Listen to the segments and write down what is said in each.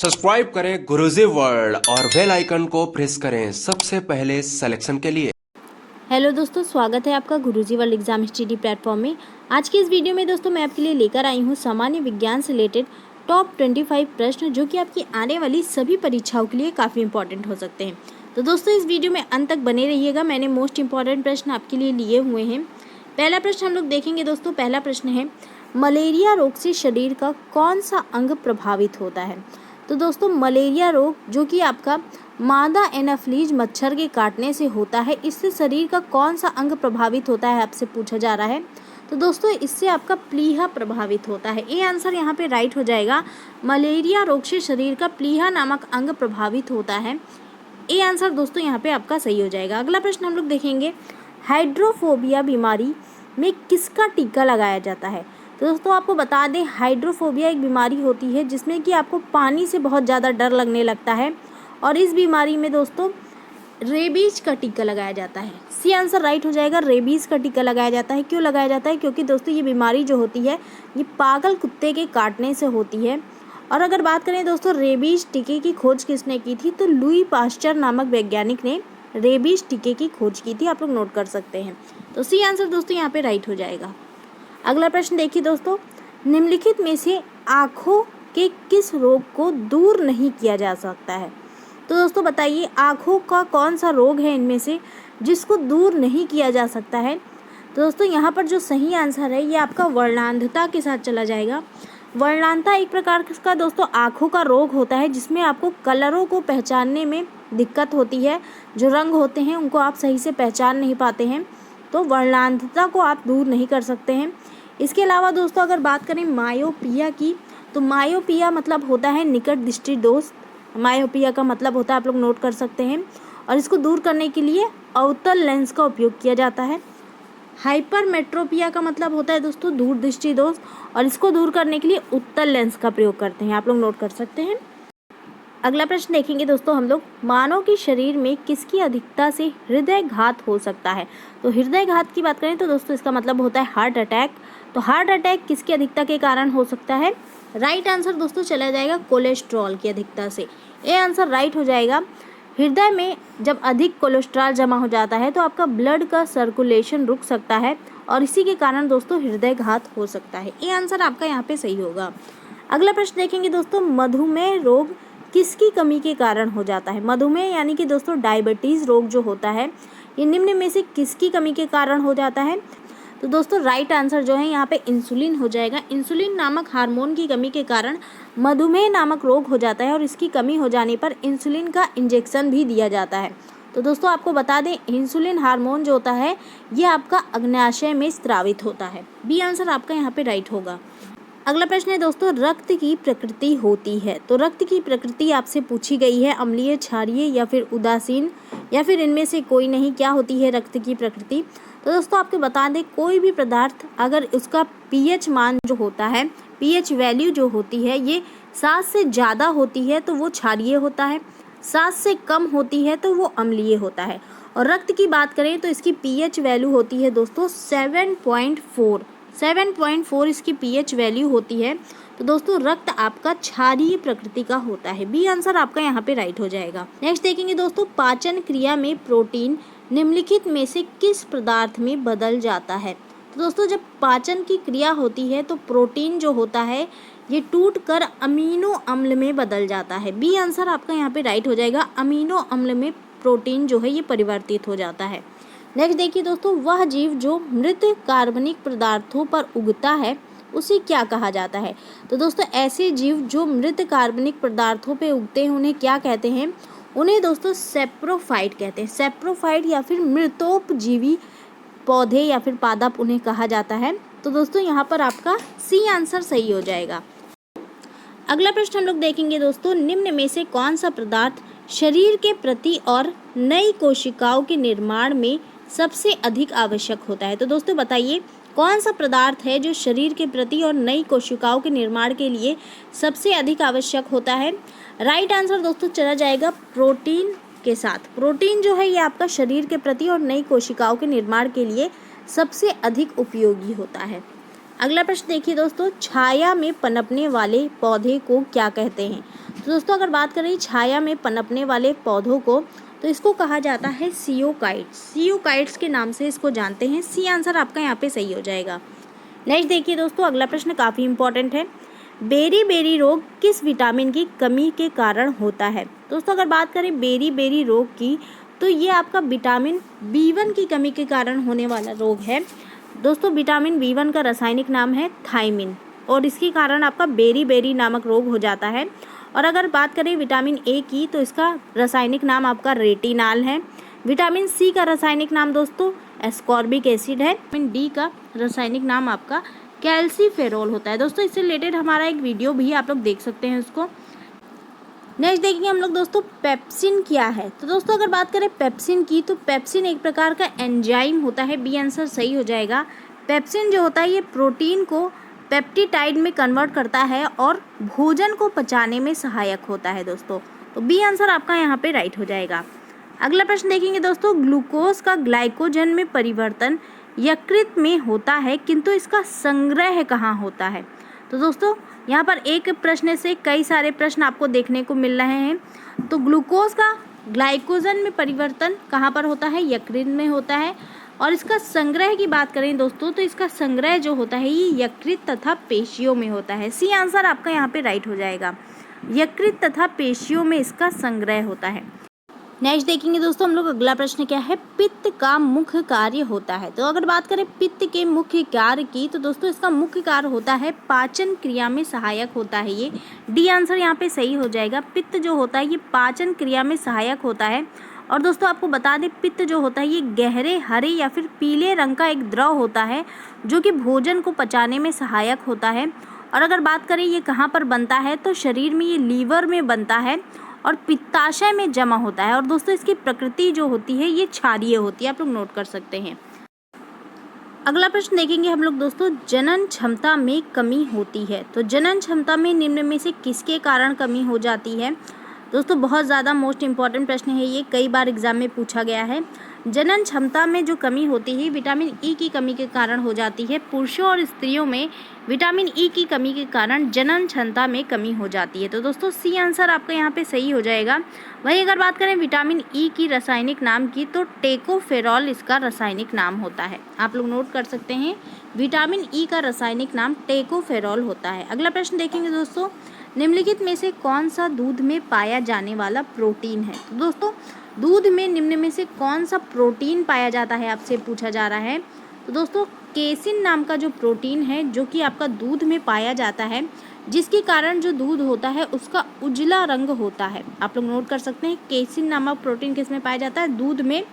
Subscribe करें गुरुजी world और bell icon को प्रेस करें सबसे पहले सिलेक्शन के लिए। हेलो दोस्तों, स्वागत है आपका गुरुजी वर्ल्ड एग्जाम स्टडी प्लेटफॉर्म में। आज की इस वीडियो में दोस्तों मैं आपके लिए लेकर आई हूँ सामान्य विज्ञान से रिलेटेड टॉप 25 प्रश्न जो कि आपकी आने वाली सभी परीक्षाओं के लिए काफ़ी इंपॉर्टेंट हो सकते हैं। तो दोस्तों इस वीडियो में अंत तक बने रहिएगा। मैंने मोस्ट इंपॉर्टेंट प्रश्न आपके लिए लिए हुए हैं। पहला प्रश्न हम लोग देखेंगे दोस्तों। पहला प्रश्न है, मलेरिया रोग से शरीर का कौन सा अंग प्रभावित होता है? तो दोस्तों मलेरिया रोग जो कि आपका मादा एनाफ्लीज मच्छर के काटने से होता है, इससे शरीर का कौन सा अंग प्रभावित होता है आपसे पूछा जा रहा है। तो दोस्तों इससे आपका प्लीहा प्रभावित होता है। ये आंसर यहाँ पे राइट हो जाएगा। मलेरिया रोग से शरीर का प्लीहा नामक अंग प्रभावित होता है। ये आंसर दोस्तों यहाँ पे आपका सही हो जाएगा। अगला प्रश्न हम लोग देखेंगे, हाइड्रोफोबिया बीमारी में किसका टीका लगाया जाता है? तो दोस्तों आपको बता दें, हाइड्रोफोबिया एक बीमारी होती है जिसमें कि आपको पानी से बहुत ज़्यादा डर लगने लगता है और इस बीमारी में दोस्तों रेबीज का टीका लगाया जाता है। सी आंसर राइट हो जाएगा। रेबीज का टीका लगाया जाता है। क्यों लगाया जाता है? क्योंकि दोस्तों ये बीमारी जो होती है ये पागल कुत्ते के काटने से होती है। और अगर बात करें दोस्तों रेबीज टीके की खोज किसने की थी, तो लुई पास्चर नामक वैज्ञानिक ने रेबीज टीके की खोज की थी। आप लोग नोट कर सकते हैं। तो सी आंसर दोस्तों यहाँ पे राइट हो जाएगा। अगला प्रश्न देखिए दोस्तों, निम्नलिखित में से आँखों के किस रोग को दूर नहीं किया जा सकता है? तो दोस्तों बताइए आँखों का कौन सा रोग है इनमें से जिसको दूर नहीं किया जा सकता है? तो दोस्तों यहाँ पर जो सही आंसर है ये आपका वर्णांधता के साथ चला जाएगा। वर्णांधता एक प्रकार का दोस्तों आँखों का रोग होता है जिसमें आपको कलरों को पहचानने में दिक्कत होती है। जो रंग होते हैं उनको आप सही से पहचान नहीं पाते हैं, तो वर्णांधता को आप दूर नहीं कर सकते हैं। इसके अलावा दोस्तों अगर बात करें मायोपिया की, तो मायोपिया मतलब होता है निकट दृष्टि दोष। मायोपिया का मतलब होता है, आप लोग नोट कर सकते हैं, और इसको दूर करने के लिए अवतल लेंस का उपयोग किया जाता है। हाइपरमेट्रोपिया का मतलब होता है दोस्तों दूर दृष्टि दोष, और इसको दूर करने के लिए उत्तल लेंस का प्रयोग करते हैं। आप लोग नोट कर सकते हैं। अगला प्रश्न देखेंगे दोस्तों हम लोग, मानव के शरीर में किसकी अधिकता से हृदय घात हो सकता है? तो हृदय घात की बात करें तो दोस्तों इसका मतलब होता है हार्ट अटैक। तो हार्ट अटैक किसकी अधिकता के कारण हो सकता है? राइट आंसर दोस्तों चला जाएगा कोलेस्ट्रॉल की अधिकता से। ये आंसर राइट हो जाएगा। हृदय में जब अधिक कोलेस्ट्रॉल जमा हो जाता है तो आपका ब्लड का सर्कुलेशन रुक सकता है और इसी के कारण दोस्तों हृदय घात हो सकता है। ये आंसर आपका यहाँ पे सही होगा। अगला प्रश्न देखेंगे दोस्तों, मधुमेह रोग किसकी कमी के कारण हो जाता है? मधुमेह यानी कि दोस्तों डायबिटीज़ रोग जो होता है ये निम्न में से किसकी कमी के कारण हो जाता है? तो दोस्तों राइट आंसर जो है यहाँ पे इंसुलिन हो जाएगा। इंसुलिन नामक हार्मोन की कमी के कारण मधुमेह नामक रोग हो जाता है और इसकी कमी हो जाने पर इंसुलिन का इंजेक्शन भी दिया जाता है। तो दोस्तों आपको बता दें, इंसुलिन हार्मोन जो होता है ये आपका अग्न्याशय में स्रावित होता है। बी आंसर आपका यहाँ पे राइट होगा। अगला प्रश्न है दोस्तों, रक्त की प्रकृति होती है। तो रक्त की प्रकृति आपसे पूछी गई है, अम्लीय, क्षारीय या फिर उदासीन या फिर इनमें से कोई नहीं। क्या होती है रक्त की प्रकृति? तो दोस्तों आपको बता दें, कोई भी पदार्थ अगर उसका पीएच मान जो होता है, पीएच वैल्यू जो होती है ये 7 से ज़्यादा होती है तो वो क्षारीय होता है, 7 से कम होती है तो वो अम्लीय होता है। और रक्त की बात करें तो इसकी पीएच वैल्यू होती है दोस्तों 7.4 इसकी पीएच वैल्यू होती है। तो दोस्तों रक्त आपका क्षारीय प्रकृति का होता है। बी आंसर आपका यहाँ पे राइट हो जाएगा। नेक्स्ट देखेंगे दोस्तों, पाचन क्रिया में प्रोटीन निम्नलिखित में से किस पदार्थ में बदल जाता है? तो दोस्तों जब पाचन की क्रिया होती है तो प्रोटीन जो होता है ये टूट कर अमीनो अम्ल में बदल जाता है। बी आंसर आपका यहाँ पे राइट हो जाएगा। अमीनो अम्ल में प्रोटीन जो है ये परिवर्तित हो जाता है। नेक्स्ट देखिए दोस्तों, वह जीव जो मृत कार्बनिक पदार्थों पर उगता है उसे क्या कहा जाता है? तो दोस्तों ऐसे जीव जो मृत कार्बनिक पदार्थों पे उगते हैं उन्हें क्या कहते हैं? उन्हें दोस्तों सेप्रोफाइट कहते हैं। सेप्रोफाइट या फिर मृतोपजीवी पौधे या फिर पादप उन्हें कहा जाता है। तो दोस्तों यहाँ पर आपका सी आंसर सही हो जाएगा। अगला प्रश्न हम लोग देखेंगे दोस्तों, निम्न में से कौन सा पदार्थ शरीर के प्रति और नई कोशिकाओं के निर्माण में सबसे अधिक आवश्यक होता है? तो दोस्तों बताइए कौन सा पदार्थ है जो शरीर के प्रति और नई कोशिकाओं के निर्माण के लिए सबसे अधिक आवश्यक होता है? राइट आंसर दोस्तों चला जाएगा प्रोटीन के साथ। प्रोटीन जो है ये आपका शरीर के प्रति और नई कोशिकाओं के निर्माण के लिए सबसे अधिक उपयोगी होता है। अगला प्रश्न देखिए दोस्तों, छाया में पनपने वाले पौधे को क्या कहते हैं? तो दोस्तों अगर बात करें छाया में पनपने वाले पौधों को, तो इसको कहा जाता है सियोकाइट्स। सियोकाइट्स के नाम से इसको जानते हैं। सी आंसर आपका यहाँ पे सही हो जाएगा। नेक्स्ट देखिए दोस्तों, अगला प्रश्न काफ़ी इंपॉर्टेंट है। बेरी बेरी रोग किस विटामिन की कमी के कारण होता है? दोस्तों अगर बात करें बेरी बेरी रोग की, तो ये आपका विटामिन B1 की कमी के कारण होने वाला रोग है। दोस्तों विटामिन B1 का रासायनिक नाम है थायमिन, और इसके कारण आपका बेरी बेरी नामक रोग हो जाता है। और अगर बात करें विटामिन A की, तो इसका रासायनिक नाम आपका रेटिनाल है। विटामिन C का रासायनिक नाम दोस्तों एस्कॉर्बिक एसिड है। विटामिन D का रासायनिक नाम आपका कैल्सीफेरोल होता है। दोस्तों इससे रिलेटेड हमारा एक वीडियो भी आप लोग देख सकते हैं उसको। नेक्स्ट देखेंगे हम लोग दोस्तों पेप्सिन क्या है? तो दोस्तों अगर बात करें पेप्सिन की, तो पेप्सिन एक प्रकार का एंजाइम होता है। बी आंसर सही हो जाएगा। पेप्सिन जो होता है ये प्रोटीन को पेप्टिडाइड में कन्वर्ट करता है और भोजन को पचाने में सहायक होता है दोस्तों। तो बी आंसर आपका यहाँ पे राइट हो जाएगा। अगला प्रश्न देखेंगे दोस्तों, ग्लूकोज का ग्लाइकोजन में परिवर्तन यकृत में होता है, किंतु इसका संग्रह कहाँ होता है? तो दोस्तों यहाँ पर एक प्रश्न से कई सारे प्रश्न आपको देखने को मिल रहे हैं। तो ग्लूकोज का ग्लाइकोजन में परिवर्तन कहाँ पर होता है? यकृत में होता है। और इसका संग्रह की बात करें दोस्तों, तो इसका संग्रह जो होता है ये यकृत तथा पेशियों में होता है। सी आंसर आपका यहाँ पे राइट हो जाएगा। यकृत तथा पेशियों में इसका संग्रह होता है। नेक्स्ट देखेंगे दोस्तों हम लोग, अगला प्रश्न क्या है? पित्त का मुख्य कार्य होता है। तो अगर बात करें पित्त के मुख्य कार्य की, तो दोस्तों इसका मुख्य कार्य होता है पाचन क्रिया में सहायक होता है। ये डी आंसर यहाँ पे सही हो जाएगा। पित्त जो होता है ये पाचन क्रिया में सहायक होता है। और दोस्तों आपको बता दें, पित्त जो होता है ये गहरे हरे या फिर पीले रंग का एक द्रव होता है जो कि भोजन को पचाने में सहायक होता है। और अगर बात करें ये कहाँ पर बनता है, तो शरीर में ये लीवर में बनता है और पित्ताशय में जमा होता है। और दोस्तों इसकी प्रकृति जो होती है ये क्षारीय होती है, आप लोग नोट कर सकते हैं। अगला प्रश्न देखेंगे हम लोग दोस्तों, जनन क्षमता में कमी होती है। तो जनन क्षमता में निम्न में से किसके कारण कमी हो जाती है? दोस्तों बहुत ज़्यादा मोस्ट इम्पॉर्टेंट प्रश्न है ये, कई बार एग्जाम में पूछा गया है। जनन क्षमता में जो कमी होती है विटामिन ई की कमी के कारण हो जाती है। पुरुषों और स्त्रियों में विटामिन ई की कमी के कारण जनन क्षमता में कमी हो जाती है। तो दोस्तों सी आंसर आपका यहाँ पे सही हो जाएगा। वहीं अगर बात करें विटामिन ई की रासायनिक नाम की, तो टेकोफेरॉल इसका रासायनिक नाम होता है। आप लोग नोट कर सकते हैं, विटामिन ई का रासायनिक नाम टेकोफेरॉल होता है। अगला प्रश्न देखेंगे दोस्तों, निम्नलिखित में से कौन सा दूध में पाया जाने वाला प्रोटीन है? तो दोस्तों दूध में निम्न में से कौन सा प्रोटीन पाया जाता है आपसे पूछा जा रहा है। तो दोस्तों केसिन नाम का जो प्रोटीन है जो कि आपका दूध में पाया जाता है, जिसके कारण जो दूध होता है उसका उजला रंग होता है। आप लोग नोट कर सकते हैं, केसिन नामक प्रोटीन किस में पाया जाता है? दूध में,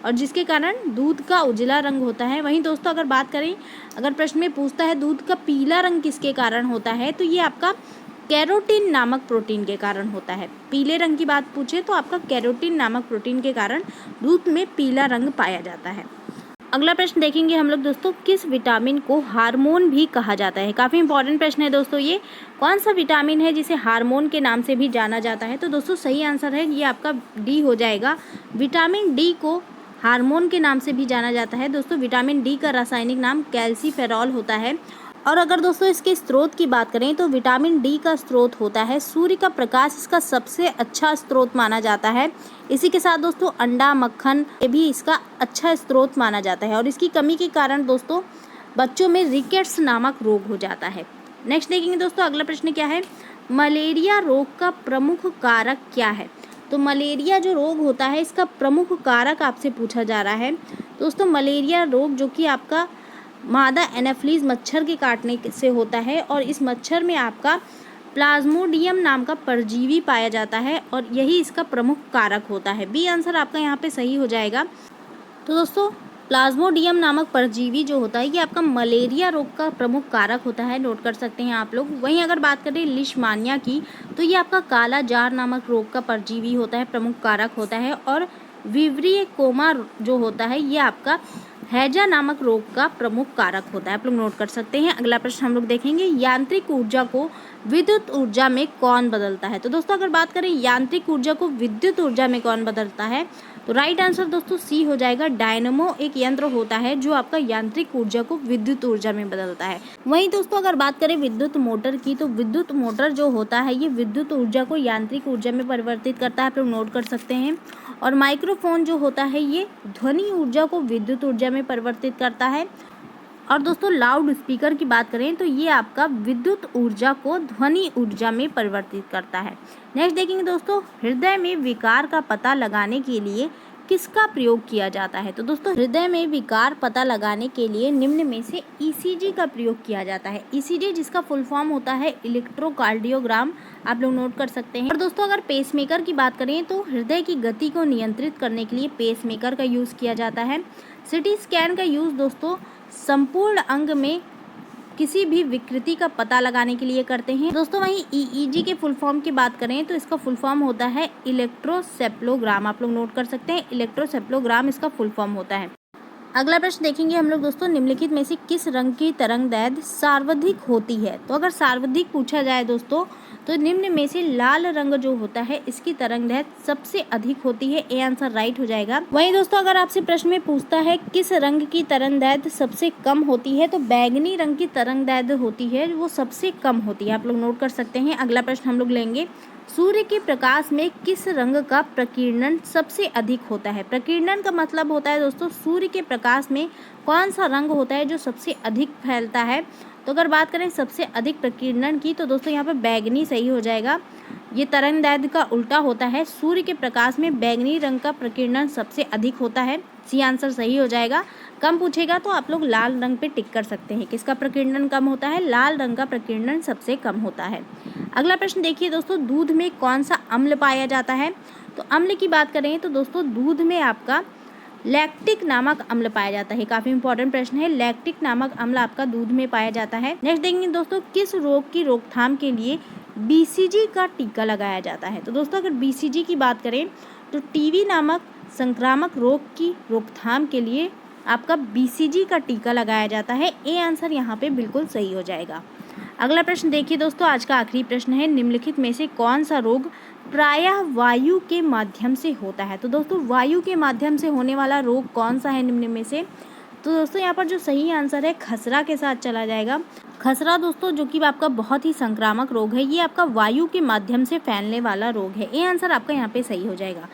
और जिसके कारण दूध का उजला रंग होता है। वहीं दोस्तों अगर बात करें, अगर प्रश्न में पूछता है दूध का पीला रंग किसके कारण होता है, तो ये आपका कैरोटीन नामक प्रोटीन के कारण होता है। पीले रंग की बात पूछे तो आपका कैरोटीन नामक प्रोटीन के कारण दूध में पीला रंग पाया जाता है। अगला प्रश्न देखेंगे हम लोग दोस्तों, किस विटामिन को हार्मोन भी कहा जाता है? काफ़ी इंपॉर्टेंट प्रश्न है दोस्तों ये। कौन सा विटामिन है जिसे हार्मोन के नाम से भी जाना जाता है? तो दोस्तों सही आंसर है ये आपका डी हो जाएगा। विटामिन डी को हार्मोन के नाम से भी जाना जाता है। दोस्तों विटामिन डी का रासायनिक नाम कैल्सीफेरॉल होता है। और अगर दोस्तों इसके स्रोत की बात करें, तो विटामिन डी का स्रोत होता है सूर्य का प्रकाश, इसका सबसे अच्छा स्रोत माना जाता है। इसी के साथ दोस्तों अंडा, मक्खन ये भी इसका अच्छा स्रोत माना जाता है। और इसकी कमी के कारण दोस्तों बच्चों में रिकेट्स नामक रोग हो जाता है। नेक्स्ट देखेंगे दोस्तों, अगला प्रश्न क्या है? मलेरिया रोग का प्रमुख कारक क्या है? तो मलेरिया जो रोग होता है इसका प्रमुख कारक आपसे पूछा जा रहा है। दोस्तों मलेरिया रोग जो कि आपका मादा एनाफिलीज मच्छर के काटने से होता है, और इस मच्छर में आपका प्लाज्मोडियम नाम का परजीवी पाया जाता है, और यही इसका प्रमुख कारक होता है। बी आंसर आपका यहाँ पे सही हो जाएगा। तो दोस्तों प्लाज्मोडियम नामक परजीवी जो होता है ये आपका मलेरिया रोग का प्रमुख कारक होता है, नोट कर सकते हैं आप लोग। वहीं अगर बात करें लिशमानिया की, तो ये आपका काला जार नामक रोग का परजीवी होता है, प्रमुख कारक होता है। और विवरीय कोमा जो होता है ये आपका हैजा नामक रोग का प्रमुख कारक होता है। आप लोग नोट कर सकते हैं। अगला प्रश्न हम लोग देखेंगे, यांत्रिक ऊर्जा को विद्युत ऊर्जा में कौन बदलता है। तो दोस्तों अगर बात करें यांत्रिक ऊर्जा को विद्युत ऊर्जा में कौन बदलता है, तो राइट आंसर दोस्तों सी हो जाएगा। डायनेमो एक यंत्र होता है जो आपका यांत्रिक ऊर्जा को विद्युत ऊर्जा में बदलता है। वहीं दोस्तों अगर बात करें विद्युत मोटर की, तो विद्युत मोटर जो होता है ये विद्युत ऊर्जा को यांत्रिक ऊर्जा में परिवर्तित करता है। आप लोग नोट कर सकते हैं। और माइक्रोफोन जो होता है ये ध्वनि ऊर्जा को विद्युत ऊर्जा में परिवर्तित करता है। और दोस्तों लाउड स्पीकर की बात करें तो ये आपका विद्युत ऊर्जा को ध्वनि ऊर्जा में परिवर्तित करता है। नेक्स्ट देखेंगे दोस्तों, हृदय में विकार का पता लगाने के लिए किसका प्रयोग किया जाता है। तो दोस्तों हृदय में विकार पता लगाने के लिए निम्न में से ईसीजी का प्रयोग किया जाता है। ईसीजी जिसका फुल फॉर्म होता है इलेक्ट्रोकार्डियोग्राम, आप लोग नोट कर सकते हैं। और दोस्तों अगर पेसमेकर की बात करें तो हृदय की गति को नियंत्रित करने के लिए पेसमेकर का यूज़ किया जाता है। सिटी स्कैन का यूज़ दोस्तों संपूर्ण अंग में किसी भी विकृति का पता लगाने के लिए करते हैं। दोस्तों वहीं ईईजी के फुल फॉर्म की बात करें तो इसका फुल फॉर्म होता है इलेक्ट्रोसेप्लोग्राम, आप लोग नोट कर सकते हैं। इलेक्ट्रोसेप्लोग्राम इसका फुल फॉर्म होता है। अगला प्रश्न देखेंगे हम लोग दोस्तों, निम्नलिखित में से किस रंग की तरंगदैर्घ्य सर्वाधिक होती है। तो अगर सर्वाधिक पूछा जाए दोस्तों तो निम्न में से लाल रंग जो होता है इसकी तरंगदैर्घ्य सबसे अधिक होती है। ए आंसर राइट हो जाएगा। वहीं दोस्तों अगर आपसे प्रश्न में पूछता है किस रंग की तरंगदैर्घ्य सबसे कम होती है, तो बैगनी रंग की तरंगदैर्घ्य होती है वो सबसे कम होती है। आप लोग नोट कर सकते हैं। अगला प्रश्न हम लोग लेंगे, सूर्य के प्रकाश में किस रंग का प्रकीर्णन सबसे अधिक होता है। प्रकीर्णन का मतलब होता है दोस्तों सूर्य के प्रकाश में कौन सा रंग होता है जो सबसे अधिक फैलता है। तो अगर बात करें सबसे अधिक प्रकीर्णन की, तो दोस्तों यहाँ पे बैगनी सही हो जाएगा। ये तरंगदैर्घ्य का उल्टा होता है। सूर्य के प्रकाश में बैगनी रंग का प्रकीर्णन सबसे अधिक होता है। सी आंसर सही हो जाएगा। कम पूछेगा तो आप लोग लाल रंग पे टिक कर सकते हैं। किसका प्रकीर्णन कम होता है, लाल रंग का प्रकीर्णन सबसे कम होता है। अगला प्रश्न देखिए दोस्तों, दूध में कौन सा अम्ल पाया जाता है। तो अम्ल की बात करें तो दोस्तों दूध में आपका लैक्टिक नामक अम्ल पाया जाता है। काफी इंपॉर्टेंट प्रश्न है। लैक्टिक नामक अम्ल आपका दूध में पाया जाता है। नेक्स्ट देखेंगे दोस्तों, किस रोग की रोकथाम के लिए बीसीजी का टीका लगाया जाता है। तो दोस्तों अगर बीसीजी की बात करें तो टीबी नामक संक्रामक रोग की रोकथाम के लिए आपका बीसीजी का टीका लगाया जाता है। ए आंसर यहाँ पे बिल्कुल सही हो जाएगा। अगला प्रश्न देखिए दोस्तों, आज का आखिरी प्रश्न है, निम्नलिखित में से कौन सा रोग प्रायः वायु के माध्यम से होता है। तो दोस्तों वायु के माध्यम से होने वाला रोग कौन सा है निम्न में से। तो दोस्तों यहाँ पर जो सही आंसर है खसरा के साथ चला जाएगा। खसरा दोस्तों जो कि आपका बहुत ही संक्रामक रोग है, ये आपका वायु के माध्यम से फैलने वाला रोग है। ये आंसर आपका यहाँ पे सही हो जाएगा।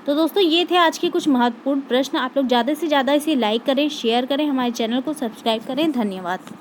तो दोस्तों ये थे आज के कुछ महत्वपूर्ण प्रश्न। आप लोग ज़्यादा से ज़्यादा इसे लाइक करें, शेयर करें, हमारे चैनल को सब्सक्राइब करें। धन्यवाद।